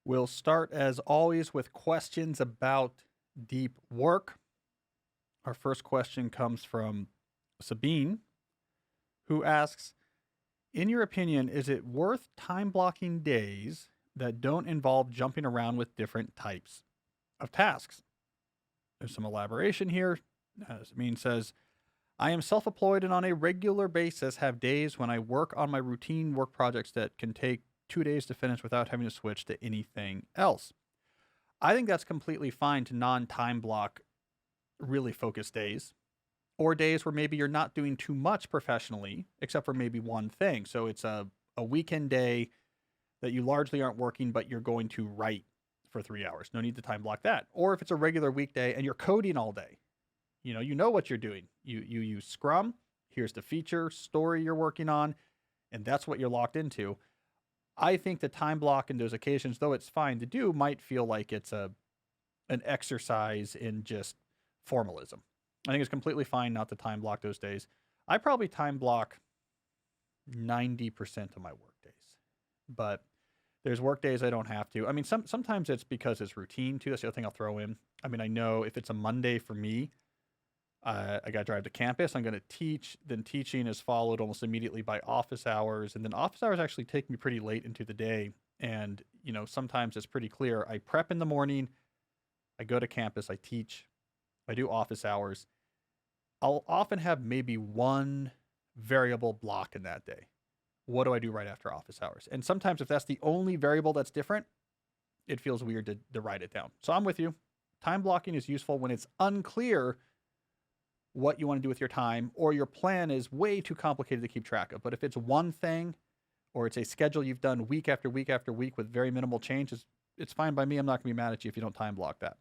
We'll start, as always, with questions about deep work. Our first question comes from Sabine, who asks, in your opinion, is it worth time blocking days that don't involve jumping around with different types of tasks? There's some elaboration here. Sabine says, I am self employed and on a regular basis have days when I work on my routine work projects that can take 2 days to finish without having to switch to anything else. I think that's completely fine to non time block really focused days, or days where maybe you're not doing too much professionally, except for maybe one thing. So it's a weekend day that you largely aren't working, but you're going to write for 3 hours. No need to time block that. Or if it's a regular weekday and you're coding all day, you know what you're doing. You use Scrum. Here's the feature story you're working on, and that's what you're locked into. I think the time block in those occasions, though it's fine to do, might feel like it's an exercise in just formalism. I think it's completely fine not to time block those days. I probably time block 90% of my work days, but there's work days I don't have to. I mean, sometimes it's because it's routine too. That's the other thing I'll throw in. I mean, I know if it's a Monday for me, I got to drive to campus. I'm going to teach. Then teaching is followed almost immediately by office hours. And then office hours actually take me pretty late into the day. And, sometimes it's pretty clear. I prep in the morning. I go to campus. I teach. I do office hours. I'll often have maybe one variable block in that day. What do I do right after office hours? And sometimes if that's the only variable that's different, it feels weird to write it down. So I'm with you. Time blocking is useful when it's unclear what you want to do with your time, or your plan is way too complicated to keep track of. But if it's one thing, or it's a schedule you've done week after week after week with very minimal changes, it's fine by me. I'm not going to be mad at you if you don't time block that.